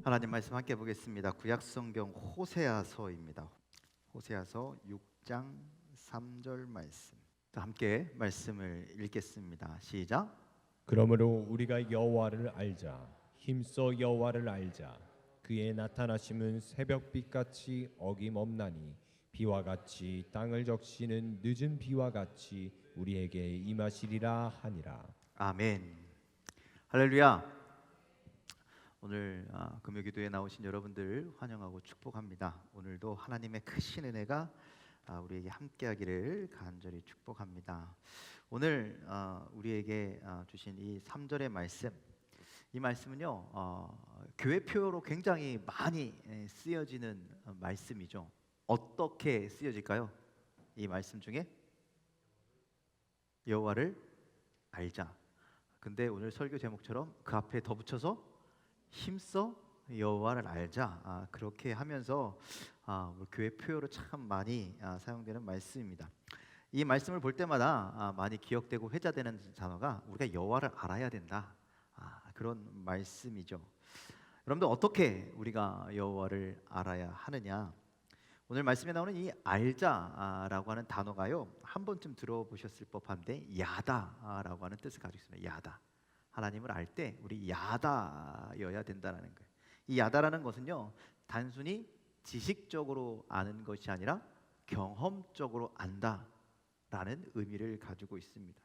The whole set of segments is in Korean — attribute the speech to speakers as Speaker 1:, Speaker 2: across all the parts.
Speaker 1: 하나님 말씀 함께 보겠습니다. 구약성경 호세아서입니다. 호세아서 6장 3절 말씀. 함께 말씀을 읽겠습니다. 시작.
Speaker 2: 그러므로 우리가 여호와를 알자. 힘써 여호와를 알자. 그의 나타나심은 새벽빛같이 어김없나니 비와 같이 땅을 적시는 늦은 비와 같이 우리에게 임하시리라 하니라.
Speaker 1: 아멘. 할렐루야. 오늘 금요기도에 나오신 여러분들 환영하고 축복합니다. 오늘도 하나님의 크신 은혜가 우리에게 함께하기를 간절히 축복합니다. 오늘 우리에게 주신 이 3절의 말씀, 이 말씀은요 교회 표어로 굉장히 많이 쓰여지는 말씀이죠. 어떻게 쓰여질까요? 이 말씀 중에 여호와를 알자. 근데 오늘 설교 제목처럼 그 앞에 더 붙여서 힘써 여호와를 알자. 그렇게 하면서 우리 교회 표어로 참 많이 사용되는 말씀입니다. 이 말씀을 볼 때마다 많이 기억되고 회자되는 단어가 우리가 여호와를 알아야 된다. 그런 말씀이죠. 여러분들 어떻게 우리가 여호와를 알아야 하느냐? 오늘 말씀에 나오는 이 알자라고 하는 단어가요, 한 번쯤 들어보셨을 법한데 야다라고 하는 뜻을 가지고 있습니다. 야다. 하나님을 알 때 우리 야다여야 된다는 거예요. 이 야다라는 것은요, 단순히 지식적으로 아는 것이 아니라 경험적으로 안다라는 의미를 가지고 있습니다.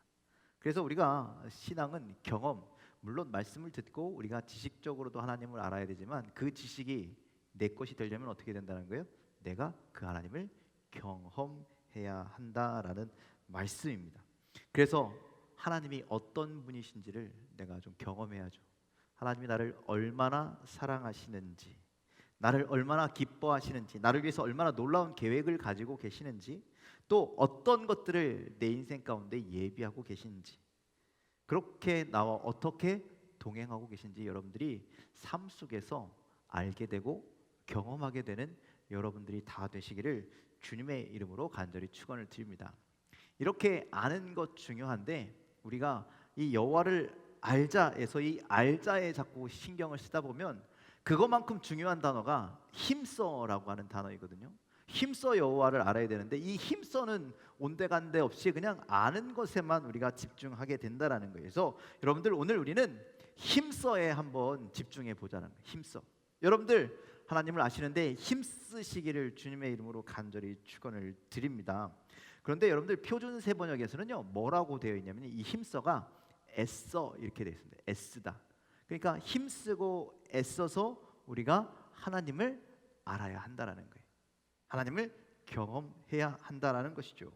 Speaker 1: 그래서 우리가 신앙은 경험, 물론 말씀을 듣고 우리가 지식적으로도 하나님을 알아야 되지만 그 지식이 내 것이 되려면 어떻게 된다는 거예요? 내가 그 하나님을 경험해야 한다라는 말씀입니다. 그래서 하나님이 어떤 분이신지를 내가 좀 경험해야죠. 하나님이 나를 얼마나 사랑하시는지, 나를 얼마나 기뻐하시는지, 나를 위해서 얼마나 놀라운 계획을 가지고 계시는지, 또 어떤 것들을 내 인생 가운데 예비하고 계신지, 그렇게 나와 어떻게 동행하고 계신지 여러분들이 삶 속에서 알게 되고 경험하게 되는 여러분들이 다 되시기를 주님의 이름으로 간절히 축원을 드립니다. 이렇게 아는 것 중요한데 우리가 이 여호와를 알자에서 이 알자에 자꾸 신경을 쓰다 보면 그것만큼 중요한 단어가 힘써라고 하는 단어이거든요. 힘써 여호와를 알아야 되는데 이 힘써는 온데간데 없이 그냥 아는 것에만 우리가 집중하게 된다라는 거예요. 그래서 여러분들 오늘 우리는 힘써에 한번 집중해 보자는 거예요. 힘써. 여러분들 하나님을 아시는데 힘쓰시기를 주님의 이름으로 간절히 축원을 드립니다. 그런데 여러분들 표준 세번역에서는요 뭐라고 되어 있냐면 이 힘써가 애써 이렇게 되어 있습니다. 애쓰다. 그러니까 힘쓰고 애써서 우리가 하나님을 알아야 한다라는 거예요. 하나님을 경험해야 한다라는 것이죠.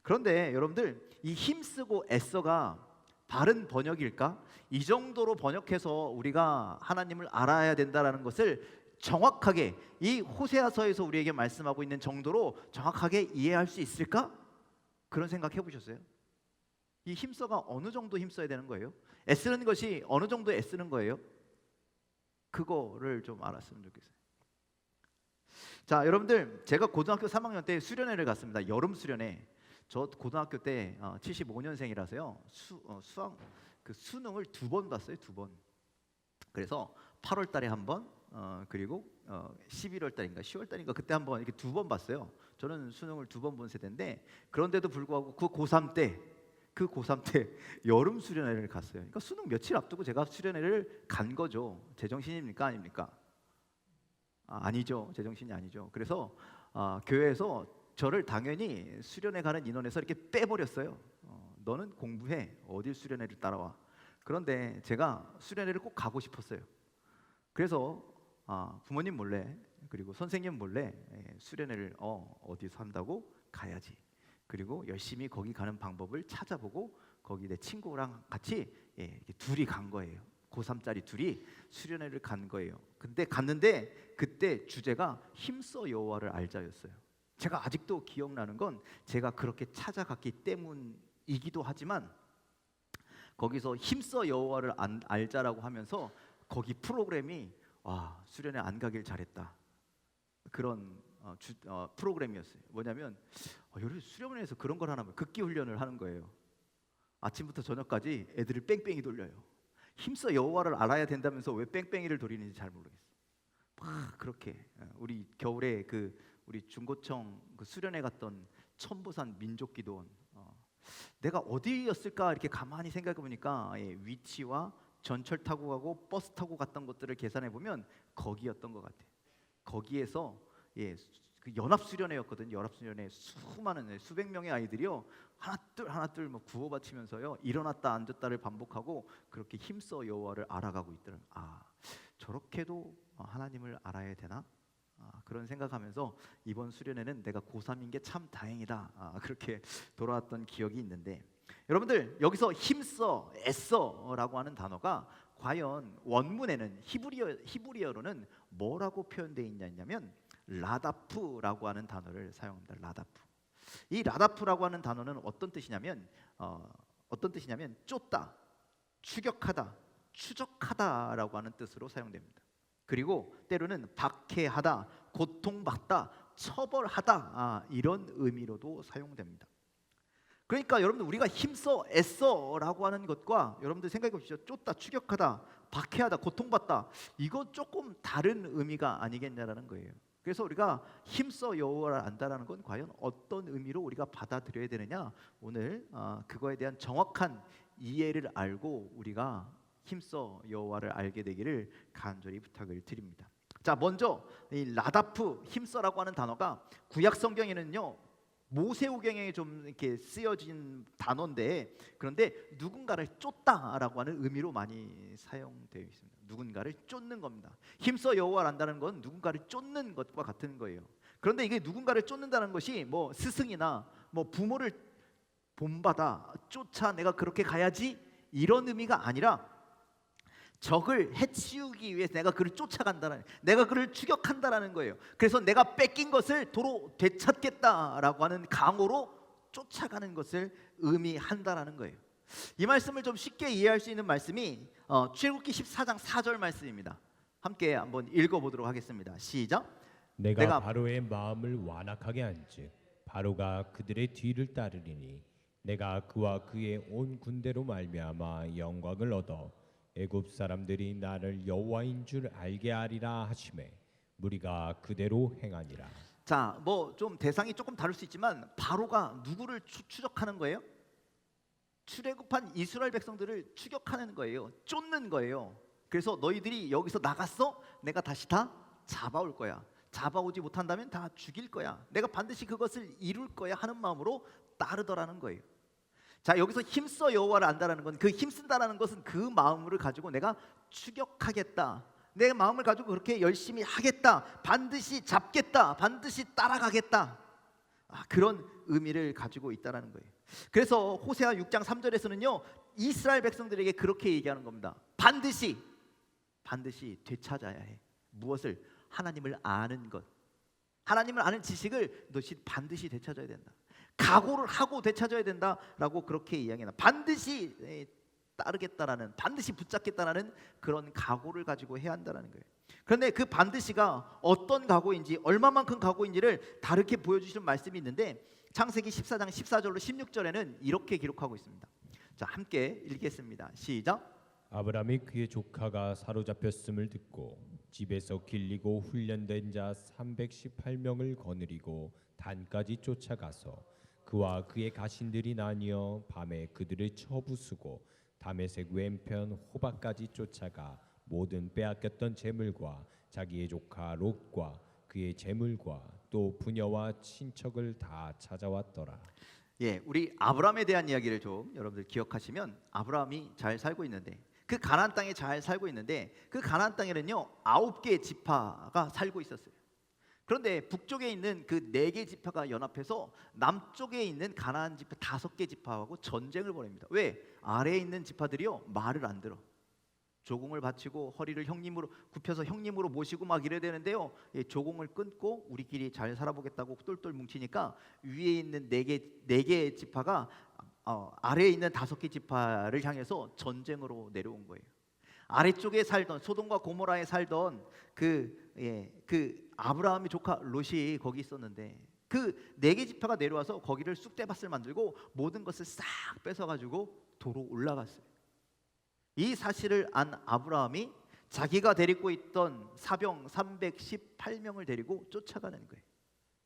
Speaker 1: 그런데 여러분들 이 힘쓰고 애써가 바른 번역일까? 이 정도로 번역해서 우리가 하나님을 알아야 된다라는 것을 정확하게 이 호세아서에서 우리에게 말씀하고 있는 정도로 정확하게 이해할 수 있을까? 그런 생각 해보셨어요? 이 힘써가 어느 정도 힘써야 되는 거예요? 애쓰는 것이 어느 정도 애쓰는 거예요? 그거를 좀 알았으면 좋겠어요. 자, 여러분들 제가 고등학교 3학년 때 수련회를 갔습니다. 여름 수련회. 저 고등학교 때 75년생이라서요 수학 수능을 2번 봤어요. 2번. 그래서 8월 달에 한 번, 그리고 11월 달인가 10월 달인가 그때 한 번 이렇게 2번 봤어요. 저는 수능을 2번 본 세대인데 그런데도 불구하고 그 고3 때 여름 수련회를 갔어요. 그러니까 수능 며칠 앞두고 제가 수련회를 간 거죠. 제정신입니까 아닙니까? 아니죠. 제정신이 아니죠. 그래서 교회에서 저를 당연히 수련회 가는 인원에서 이렇게 빼버렸어요. 너는 공부해. 어딜 수련회를 따라와. 그런데 제가 수련회를 꼭 가고 싶었어요. 그래서 부모님 몰래 그리고 선생님 몰래 수련회를 어디서 한다고 가야지. 그리고 열심히 거기 가는 방법을 찾아보고 거기 내 친구랑 같이 둘이 간 거예요. 고3짜리 둘이 수련회를 간 거예요. 근데 갔는데 그때 주제가 힘써 여호와를 알자였어요. 제가 아직도 기억나는 건 제가 그렇게 찾아갔기 때문이기도 하지만 거기서 힘써 여호와를 알자라고 하면서 거기 프로그램이 수련회 안 가길 잘했다. 그런 프로그램이었어요. 뭐냐면 여기 수련회에서 그런 걸 하나 극기 훈련을 하는 거예요. 아침부터 저녁까지 애들을 뺑뺑이 돌려요. 힘써 여호와를 알아야 된다면서 왜 뺑뺑이를 돌리는지 잘 모르겠어요. 막 그렇게 우리 겨울에 그 우리 중고청 그 수련회 갔던 천보산 민족기도원 내가 어디였을까 이렇게 가만히 생각해 보니까 위치와 전철 타고 가고 버스 타고 갔던 것들을 계산해 보면 거기였던 것 같아요. 거기에서 그 연합수련회였거든요. 연합수련회 수많은 수백 명의 아이들이요 하나둘 뭐 구호 바치면서요 일어났다 앉았다를 반복하고 그렇게 힘써 여호와를 알아가고 있더라고요. 저렇게도 하나님을 알아야 되나? 그런 생각하면서 이번 수련회는 내가 고3인 게 참 다행이다. 그렇게 돌아왔던 기억이 있는데 여러분들 여기서 힘써, 애써라고 하는 단어가 과연 원문에는 히브리어로는 뭐라고 표현되어 있냐면 라다프라고 하는 단어를 사용합니다. 라다프. 이 라다프라고 하는 단어는 어떤 뜻이냐면 쫓다, 추격하다, 추적하다라고 하는 뜻으로 사용됩니다. 그리고 때로는 박해하다, 고통받다, 처벌하다 이런 의미로도 사용됩니다. 그러니까 여러분들 우리가 힘써 애써라고 하는 것과 여러분들 생각해 보십시오. 쫓다, 추격하다, 박해하다, 고통받다 이거 조금 다른 의미가 아니겠냐라는 거예요. 그래서 우리가 힘써 여호와를 안다라는 건 과연 어떤 의미로 우리가 받아들여야 되느냐 오늘 그거에 대한 정확한 이해를 알고 우리가 힘써 여호와를 알게 되기를 간절히 부탁을 드립니다. 자, 먼저 이 라다프 힘써라고 하는 단어가 구약 성경에는요 모세오경에 좀 이렇게 쓰여진 단어인데 그런데 누군가를 쫓다라고 하는 의미로 많이 사용되어 있습니다. 누군가를 쫓는 겁니다. 힘써 여호와를 안다는 건 누군가를 쫓는 것과 같은 거예요. 그런데 이게 누군가를 쫓는다는 것이 뭐 스승이나 뭐 부모를 본받아 쫓아 내가 그렇게 가야지 이런 의미가 아니라 적을 해치우기 위해서 내가 그를 쫓아간다는, 내가 그를 추격한다라는 거예요. 그래서 내가 뺏긴 것을 도로 되찾겠다라고 하는 강호로 쫓아가는 것을 의미한다라는 거예요. 이 말씀을 좀 쉽게 이해할 수 있는 말씀이 출애굽기 14장 4절 말씀입니다. 함께 한번 읽어보도록 하겠습니다. 시작.
Speaker 2: 내가 바로의 마음을 완악하게 한즉 바로가 그들의 뒤를 따르리니 내가 그와 그의 온 군대로 말미암아 영광을 얻어 애굽 사람들이 나를 여호와인 줄 알게 하리라 하시매 무리가 그대로 행하니라.
Speaker 1: 자, 뭐 좀 대상이 조금 다를 수 있지만 바로가 누구를 추적하는 거예요? 출애굽한 이스라엘 백성들을 추격하는 거예요. 쫓는 거예요. 그래서 너희들이 여기서 나갔어? 내가 다시 다 잡아올 거야. 잡아오지 못한다면 다 죽일 거야. 내가 반드시 그것을 이룰 거야 하는 마음으로 따르더라는 거예요. 자, 여기서 힘써 여호와를 안다라는 건 그 힘쓴다라는 것은 그 마음을 가지고 내가 추격하겠다. 내 마음을 가지고 그렇게 열심히 하겠다. 반드시 잡겠다. 반드시 따라가겠다. 그런 의미를 가지고 있다라는 거예요. 그래서 호세아 6장 3절에서는요 이스라엘 백성들에게 그렇게 얘기하는 겁니다. 반드시 되찾아야 해. 무엇을? 하나님을 아는 것. 하나님을 아는 지식을 너희 반드시 되찾아야 된다. 각오를 하고 되찾아야 된다라고 그렇게 이야기합니다. 반드시 따르겠다라는, 반드시 붙잡겠다라는 그런 각오를 가지고 해야 한다는 거예요. 그런데 그 반드시가 어떤 각오인지, 얼마만큼 각오인지를 다르게 보여주시는 말씀이 있는데 창세기 14장 14절로 16절에는 이렇게 기록하고 있습니다. 자, 함께 읽겠습니다. 시작.
Speaker 2: 아브라함이 그의 조카가 사로잡혔음을 듣고 집에서 길리고 훈련된 자 318명을 거느리고 단까지 쫓아가서 그와 그의 가신들이 나뉘어 밤에 그들을 쳐부수고 다메섹 왼편 호박까지 쫓아가 모든 빼앗겼던 재물과 자기의 조카 롯과 그의 재물과 또 부녀와 친척을 다 찾아왔더라.
Speaker 1: 우리 아브라함에 대한 이야기를 좀 여러분들 기억하시면 아브라함이 잘 살고 있는데 그 가나안 땅에 잘 살고 있는데 그 가나안 땅에는요 9개의 지파가 살고 있었어요. 그런데 북쪽에 있는 그 4개 지파가 연합해서 남쪽에 있는 가나안 지파 5개 지파하고 전쟁을 벌입니다. 왜? 아래에 있는 지파들이요 말을 안 들어. 조공을 바치고 허리를 형님으로 굽혀서 형님으로 모시고 막 이래야 되는데요 조공을 끊고 우리끼리 잘 살아보겠다고 똘똘 뭉치니까 위에 있는 4개 지파가 아래에 있는 5개 지파를 향해서 전쟁으로 내려온 거예요. 아래쪽에 살던 소돔과 고모라에 살던 그 아브라함의 조카 롯이 거기 있었는데 그 4개 지파가 내려와서 거기를 쑥대밭을 만들고 모든 것을 싹 뺏어가지고 도로 올라갔어요. 이 사실을 안 아브라함이 자기가 데리고 있던 사병 318명을 데리고 쫓아가는 거예요.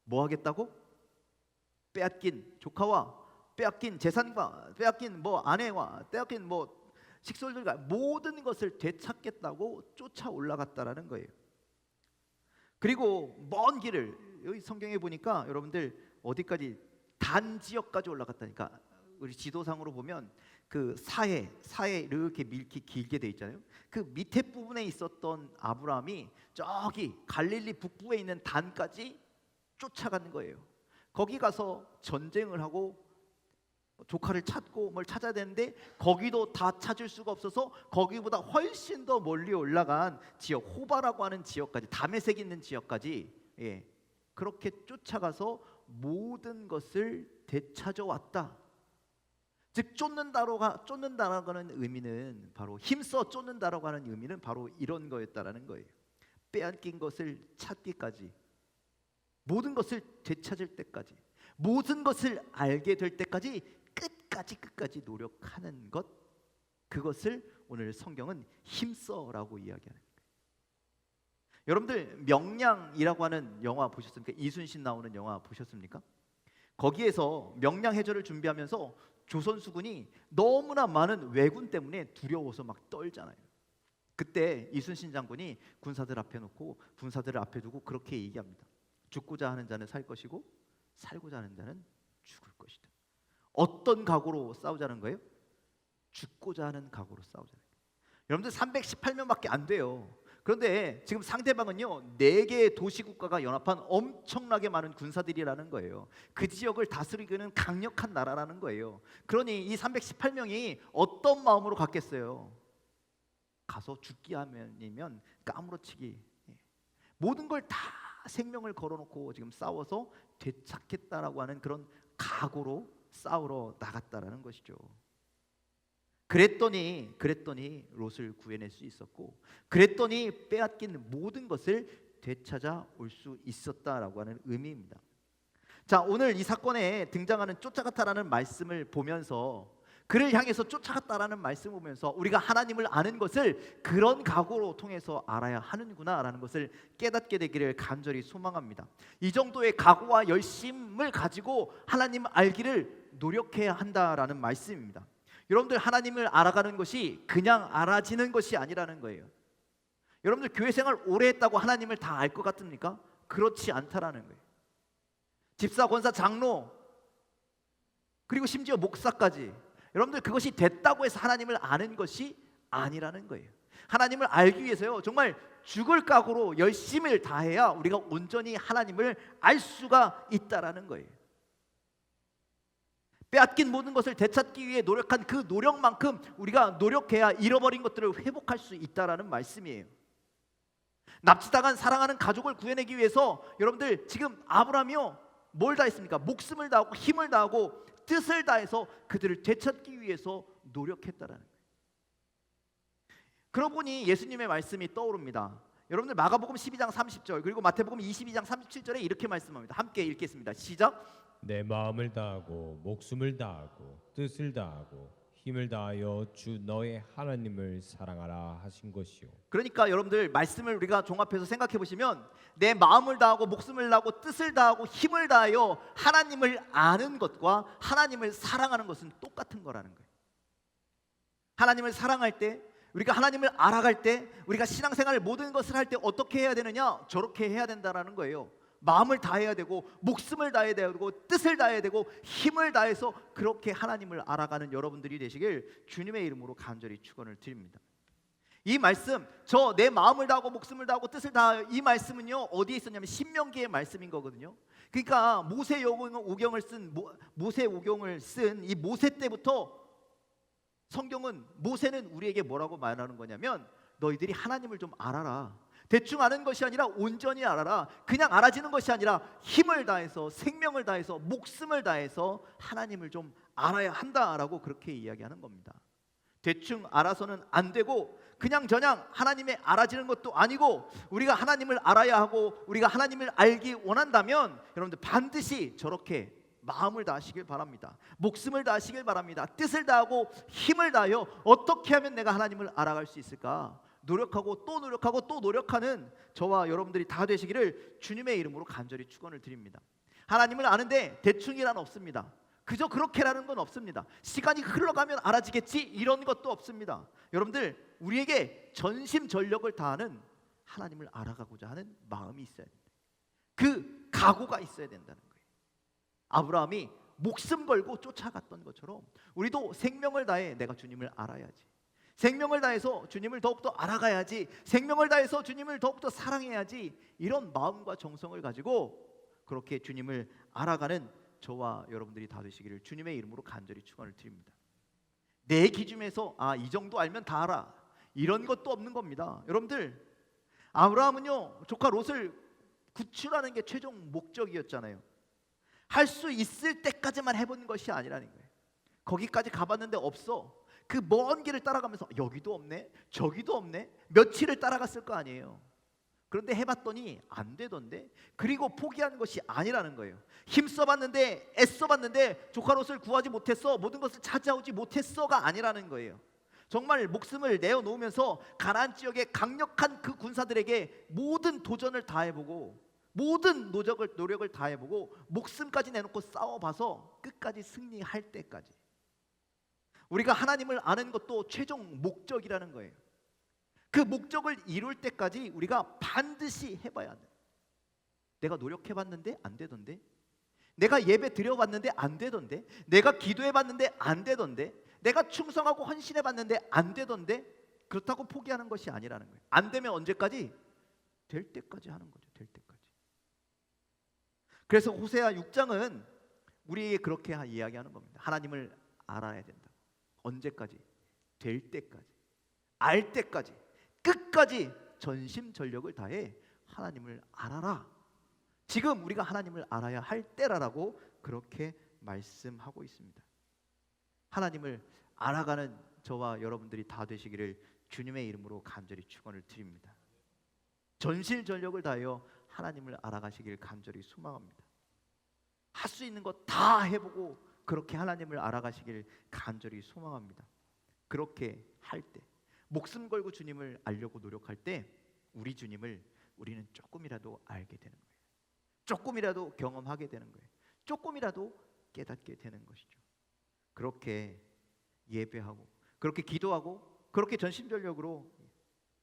Speaker 1: 뭐 하겠다고? 빼앗긴 조카와 빼앗긴 재산과 빼앗긴 뭐 아내와 빼앗긴 뭐 식솔들과 모든 것을 되찾겠다고 쫓아 올라갔다라는 거예요. 그리고 먼 길을 여기 성경에 보니까 여러분들 어디까지 단 지역까지 올라갔다니까. 우리 지도상으로 보면 그 사해 이렇게 밀키 길게 돼 있잖아요. 그 밑에 부분에 있었던 아브라함이 저기 갈릴리 북부에 있는 단까지 쫓아가는 거예요. 거기 가서 전쟁을 하고 조카를 찾고 뭘 찾아야 되는데 거기도 다 찾을 수가 없어서 거기보다 훨씬 더 멀리 올라간 지역 호바라고 하는 지역까지 다메섹 있는 지역까지 그렇게 쫓아가서 모든 것을 되찾아 왔다. 즉 쫓는다라고 하는 의미는 바로 힘써 쫓는다라고 하는 의미는 바로 이런 거였다라는 거예요. 빼앗긴 것을 찾기까지, 모든 것을 되찾을 때까지, 모든 것을 알게 될 때까지 끝까지 노력하는 것, 그것을 오늘 성경은 힘써라고 이야기하는 거예요. 여러분들 명량이라고 하는 영화 보셨습니까? 이순신 나오는 영화 보셨습니까? 거기에서 명량해전을 준비하면서 조선 수군이 너무나 많은 왜군 때문에 두려워서 막 떨잖아요. 그때 이순신 장군이 군사들 앞에 놓고 군사들을 앞에 두고 그렇게 얘기합니다. 죽고자 하는 자는 살 것이고 살고자 하는 자는 죽을 것이다. 어떤 각오로 싸우자는 거예요? 죽고자 하는 각오로 싸우자는 거예요. 여러분들 318명밖에 안 돼요. 그런데 지금 상대방은요 4개의 도시국가가 연합한 엄청나게 많은 군사들이라는 거예요. 그 지역을 다스리기는 강력한 나라라는 거예요. 그러니 이 318명이 어떤 마음으로 갔겠어요? 가서 죽기 하면이면 까무러치기, 모든 걸 다 생명을 걸어놓고 지금 싸워서 되찾겠다라고 하는 그런 각오로 싸우러 나갔다라는 것이죠. 그랬더니 롯을 구해낼 수 있었고, 그랬더니 빼앗긴 모든 것을 되찾아 올 수 있었다라고 하는 의미입니다. 자, 오늘 이 사건에 등장하는 쫓아갔다라는 말씀을 보면서, 그를 향해서 쫓아갔다라는 말씀을 보면서 우리가 하나님을 아는 것을 그런 각오로 통해서 알아야 하는구나라는 것을 깨닫게 되기를 간절히 소망합니다. 이 정도의 각오와 열심을 가지고 하나님 알기를 노력해야 한다라는 말씀입니다. 여러분들 하나님을 알아가는 것이 그냥 알아지는 것이 아니라는 거예요. 여러분들 교회 생활 오래 했다고 하나님을 다 알 것 같습니까? 그렇지 않다라는 거예요. 집사, 권사, 장로, 그리고 심지어 목사까지, 여러분들 그것이 됐다고 해서 하나님을 아는 것이 아니라는 거예요. 하나님을 알기 위해서요 정말 죽을 각오로 열심을 다해야 우리가 온전히 하나님을 알 수가 있다라는 거예요. 빼앗긴 모든 것을 되찾기 위해 노력한 그 노력만큼 우리가 노력해야 잃어버린 것들을 회복할 수 있다라는 말씀이에요. 납치당한 사랑하는 가족을 구해내기 위해서 여러분들 지금 아브라함이요 뭘 다했습니까? 목숨을 다하고 힘을 다하고 뜻을 다해서 그들을 되찾기 위해서 노력했다라는 거예요. 그러고 보니 예수님의 말씀이 떠오릅니다. 여러분들 마가복음 12장 30절 그리고 마태복음 22장 37절에 이렇게 말씀합니다. 함께 읽겠습니다. 시작.
Speaker 2: 내 마음을 다하고 목숨을 다하고 뜻을 다하고 힘을 다하여 주 너의 하나님을 사랑하라 하신 것이요.
Speaker 1: 그러니까 여러분들 말씀을 우리가 종합해서 생각해 보시면 내 마음을 다하고 목숨을 다하고 뜻을 다하고 힘을 다하여 하나님을 아는 것과 하나님을 사랑하는 것은 똑같은 거라는 거예요. 하나님을 사랑할 때, 우리가 하나님을 알아갈 때, 우리가 신앙생활 모든 것을 할 때 어떻게 해야 되느냐? 저렇게 해야 된다라는 거예요. 마음을 다해야 되고 목숨을 다해야 되고 뜻을 다해야 되고 힘을 다해서 그렇게 하나님을 알아가는 여러분들이 되시길 주님의 이름으로 간절히 축원을 드립니다. 이 말씀, 저 내 마음을 다하고 목숨을 다하고 뜻을 다하여, 이 말씀은요 어디에 있었냐면 신명기의 말씀인 거거든요. 그러니까 모세오경을 쓴 이 모세 때부터 성경은, 모세는 우리에게 뭐라고 말하는 거냐면 너희들이 하나님을 좀 알아라. 대충 아는 것이 아니라 온전히 알아라. 그냥 알아지는 것이 아니라 힘을 다해서, 생명을 다해서, 목숨을 다해서 하나님을 좀 알아야 한다라고 그렇게 이야기하는 겁니다. 대충 알아서는 안 되고 그냥저냥 하나님의 알아지는 것도 아니고, 우리가 하나님을 알아야 하고 우리가 하나님을 알기 원한다면 여러분들 반드시 저렇게 마음을 다하시길 바랍니다. 목숨을 다하시길 바랍니다. 뜻을 다하고 힘을 다하여 어떻게 하면 내가 하나님을 알아갈 수 있을까? 노력하고 또 노력하고 또 노력하는 저와 여러분들이 다 되시기를 주님의 이름으로 간절히 축원을 드립니다. 하나님을 아는데 대충이란 없습니다. 그저 그렇게라는 건 없습니다. 시간이 흘러가면 알아지겠지 이런 것도 없습니다. 여러분들, 우리에게 전심전력을 다하는 하나님을 알아가고자 하는 마음이 있어야 됩니다. 그 각오가 있어야 된다는 거예요. 아브라함이 목숨 걸고 쫓아갔던 것처럼 우리도 생명을 다해 내가 주님을 알아야지, 생명을 다해서 주님을 더욱더 알아가야지, 생명을 다해서 주님을 더욱더 사랑해야지, 이런 마음과 정성을 가지고 그렇게 주님을 알아가는 저와 여러분들이 다 되시기를 주님의 이름으로 간절히 축원을 드립니다. 내 기준에서 이 정도 알면 다 알아, 이런 것도 없는 겁니다. 여러분들, 아브라함은요 조카 롯을 구출하는 게 최종 목적이었잖아요. 할 수 있을 때까지만 해본 것이 아니라는 거예요. 거기까지 가봤는데 없어. 그 먼 길을 따라가면서 여기도 없네, 저기도 없네, 며칠을 따라갔을 거 아니에요. 그런데 해봤더니 안 되던데. 그리고 포기한 것이 아니라는 거예요. 힘써봤는데, 애써봤는데 조카 롯을 구하지 못했어, 모든 것을 찾아오지 못했어가 아니라는 거예요. 정말 목숨을 내어놓으면서 가나안 지역의 강력한 그 군사들에게 모든 도전을 다해보고, 모든 노력을 다해보고, 목숨까지 내놓고 싸워봐서 끝까지 승리할 때까지. 우리가 하나님을 아는 것도 최종 목적이라는 거예요. 그 목적을 이룰 때까지 우리가 반드시 해봐야 돼. 내가 노력해봤는데 안 되던데, 내가 예배 드려봤는데 안 되던데, 내가 기도해봤는데 안 되던데, 내가 충성하고 헌신해봤는데 안 되던데, 그렇다고 포기하는 것이 아니라는 거예요. 안 되면 언제까지? 될 때까지 하는 거죠. 될 때까지. 그래서 호세아 6장은 우리에게 그렇게 이야기하는 겁니다. 하나님을 알아야 된다. 언제까지? 될 때까지, 알 때까지, 끝까지 전심전력을 다해 하나님을 알아라. 지금 우리가 하나님을 알아야 할 때라라고 그렇게 말씀하고 있습니다. 하나님을 알아가는 저와 여러분들이 다 되시기를 주님의 이름으로 간절히 축원을 드립니다. 전심전력을 다하여 하나님을 알아가시길 간절히 소망합니다. 할 수 있는 것 다 해보고 그렇게 하나님을 알아가시길 간절히 소망합니다. 그렇게 할 때, 목숨 걸고 주님을 알려고 노력할 때 우리 주님을 우리는 조금이라도 알게 되는 거예요. 조금이라도 경험하게 되는 거예요. 조금이라도 깨닫게 되는 것이죠. 그렇게 예배하고, 그렇게 기도하고, 그렇게 전심전력으로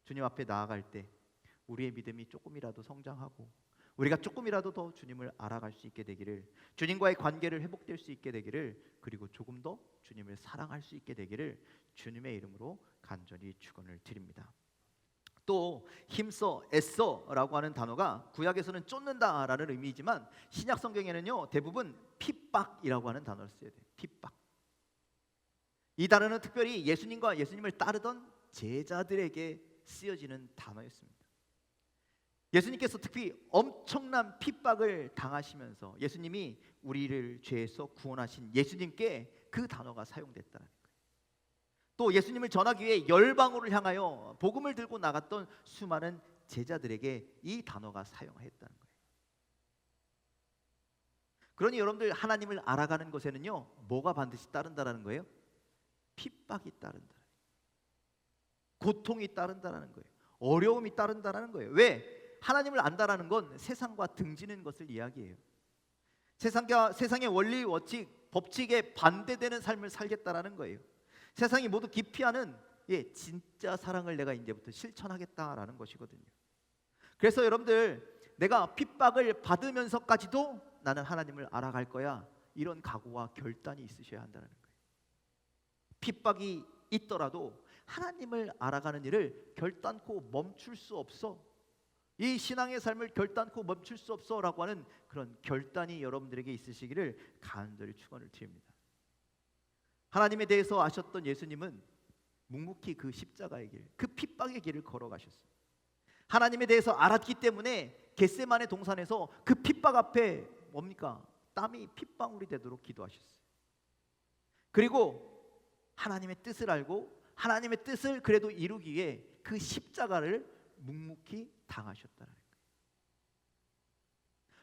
Speaker 1: 주님 앞에 나아갈 때 우리의 믿음이 조금이라도 성장하고, 우리가 조금이라도 더 주님을 알아갈 수 있게 되기를, 주님과의 관계를 회복될 수 있게 되기를, 그리고 조금 더 주님을 사랑할 수 있게 되기를 주님의 이름으로 간절히 축원을 드립니다. 또 힘써, 애써라고 하는 단어가 구약에서는 쫓는다라는 의미이지만 신약 성경에는요 대부분 핍박이라고 하는 단어를 써야 돼요. 핍박. 이 단어는 특별히 예수님과 예수님을 따르던 제자들에게 쓰여지는 단어였습니다. 예수님께서 특히 엄청난 핍박을 당하시면서 예수님이 우리를 죄에서 구원하신 예수님께 그 단어가 사용됐다는 거예요. 또 예수님을 전하기 위해 열방으로를 향하여 복음을 들고 나갔던 수많은 제자들에게 이 단어가 사용했다는 거예요. 그러니 여러분들, 하나님을 알아가는 것에는요 뭐가 반드시 따른다라는 거예요? 핍박이 따른다, 고통이 따른다라는 거예요. 어려움이 따른다라는 거예요. 왜? 하나님을 안다라는 건 세상과 등지는 것을 이야기해요. 세상의 원리, 원칙, 법칙에 반대되는 삶을 살겠다라는 거예요. 세상이 모두 기피하는 진짜 사랑을 내가 이제부터 실천하겠다라는 것이거든요. 그래서 여러분들, 내가 핍박을 받으면서까지도 나는 하나님을 알아갈 거야, 이런 각오와 결단이 있으셔야 한다는 거예요. 핍박이 있더라도 하나님을 알아가는 일을 결단코 멈출 수 없어, 이 신앙의 삶을 결단코 멈출 수 없어 라고 하는 그런 결단이 여러분들에게 있으시기를 간절히 축원을 드립니다. 하나님에 대해서 아셨던 예수님은 묵묵히 그 십자가의 길, 그 핍박의 길을 걸어가셨어요. 하나님에 대해서 알았기 때문에 겟세마네 동산에서 그 핍박 앞에 뭡니까? 땀이 핏방울이 되도록 기도하셨어요. 그리고 하나님의 뜻을 알고 하나님의 뜻을 그래도 이루기 위해 그 십자가를 묵묵히 당하셨다는 거예요.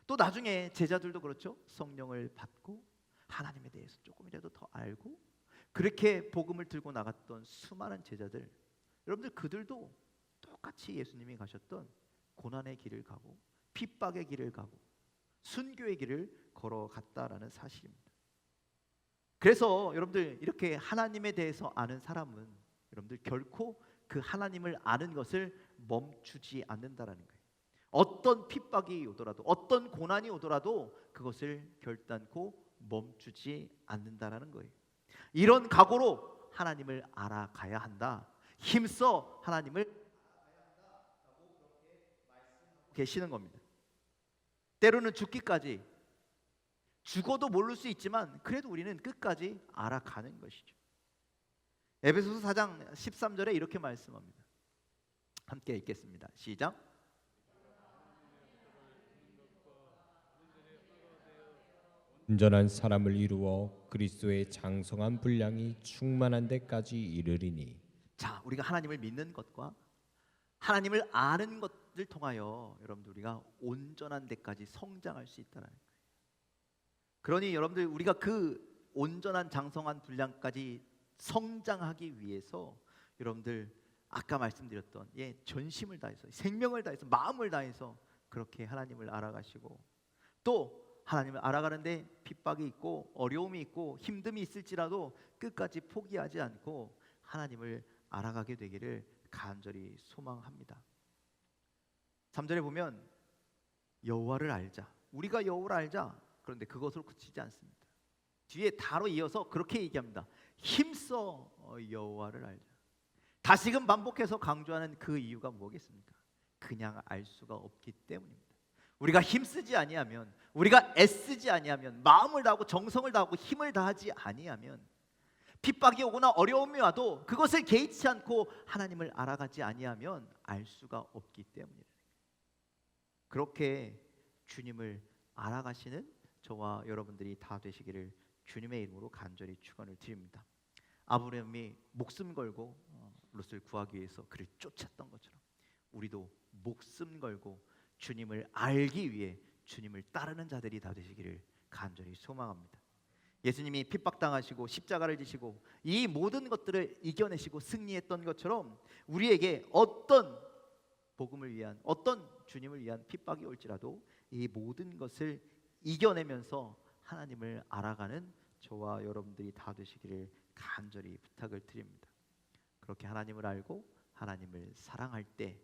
Speaker 1: 또 나중에 제자들도 그렇죠. 성령을 받고 하나님에 대해서 조금이라도 더 알고 그렇게 복음을 들고 나갔던 수많은 제자들, 여러분들 그들도 똑같이 예수님이 가셨던 고난의 길을 가고 핍박의 길을 가고 순교의 길을 걸어갔다라는 사실입니다. 그래서 여러분들 이렇게 하나님에 대해서 아는 사람은 여러분들 결코 그 하나님을 아는 것을 멈추지 않는다라는 거예요. 어떤 핍박이 오더라도 어떤 고난이 오더라도 그것을 결단코 멈추지 않는다라는 거예요. 이런 각오로 하나님을 알아가야 한다. 힘써 하나님을 계시는 겁니다. 때로는 죽기까지, 죽어도 모를 수 있지만 그래도 우리는 끝까지 알아가는 것이죠. 에베소서 4장 13절에 이렇게 말씀합니다. 함께 읽겠습니다. 시작.
Speaker 2: 온전한 사람을 이루어 그리스도의 장성한 분량이 충만한 데까지 이르리니.
Speaker 1: 자, 우리가 하나님을 믿는 것과 하나님을 아는 것을 통하여 여러분들 우리가 온전한 데까지 성장할 수 있다는 거예요. 그러니 여러분들 우리가 그 온전한 장성한 분량까지 성장하기 위해서 여러분들 아까 말씀드렸던 전심을 다해서 생명을 다해서 마음을 다해서 그렇게 하나님을 알아가시고, 또 하나님을 알아가는데 핍박이 있고 어려움이 있고 힘듦이 있을지라도 끝까지 포기하지 않고 하나님을 알아가게 되기를 간절히 소망합니다. 3절에 보면 여호와를 알자, 우리가 여호와를 알자. 그런데 그것으로 그치지 않습니다. 뒤에 다로 이어서 그렇게 얘기합니다. 힘써 여호와를 알자. 다시금 반복해서 강조하는 그 이유가 뭐겠습니까? 그냥 알 수가 없기 때문입니다. 우리가 힘쓰지 아니하면, 우리가 애쓰지 아니하면, 마음을 다하고 정성을 다하고 힘을 다하지 아니하면, 핍박이 오거나 어려움이 와도 그것을 개의치 않고 하나님을 알아가지 아니하면 알 수가 없기 때문입니다. 그렇게 주님을 알아가시는 저와 여러분들이 다 되시기를 주님의 이름으로 간절히 축원을 드립니다. 아브라함이 목숨 걸고 롯을 구하기 위해서 그를 쫓았던 것처럼 우리도 목숨 걸고 주님을 알기 위해 주님을 따르는 자들이 다 되시기를 간절히 소망합니다. 예수님이 핍박당하시고 십자가를 지시고 이 모든 것들을 이겨내시고 승리했던 것처럼 우리에게 어떤 복음을 위한, 어떤 주님을 위한 핍박이 올지라도 이 모든 것을 이겨내면서 하나님을 알아가는 저와 여러분들이 다 되시기를 간절히 부탁을 드립니다. 그렇게 하나님을 알고 하나님을 사랑할 때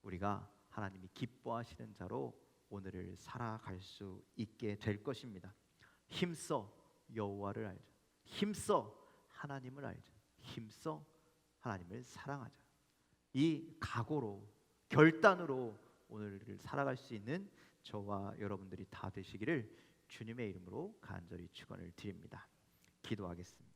Speaker 1: 우리가 하나님이 기뻐하시는 자로 오늘을 살아갈 수 있게 될 것입니다. 힘써 여호와를 알자. 힘써 하나님을 알자. 힘써 하나님을 사랑하자. 이 각오로, 결단으로 오늘을 살아갈 수 있는 저와 여러분들이 다 되시기를 주님의 이름으로 간절히 축원을 드립니다. 기도하겠습니다.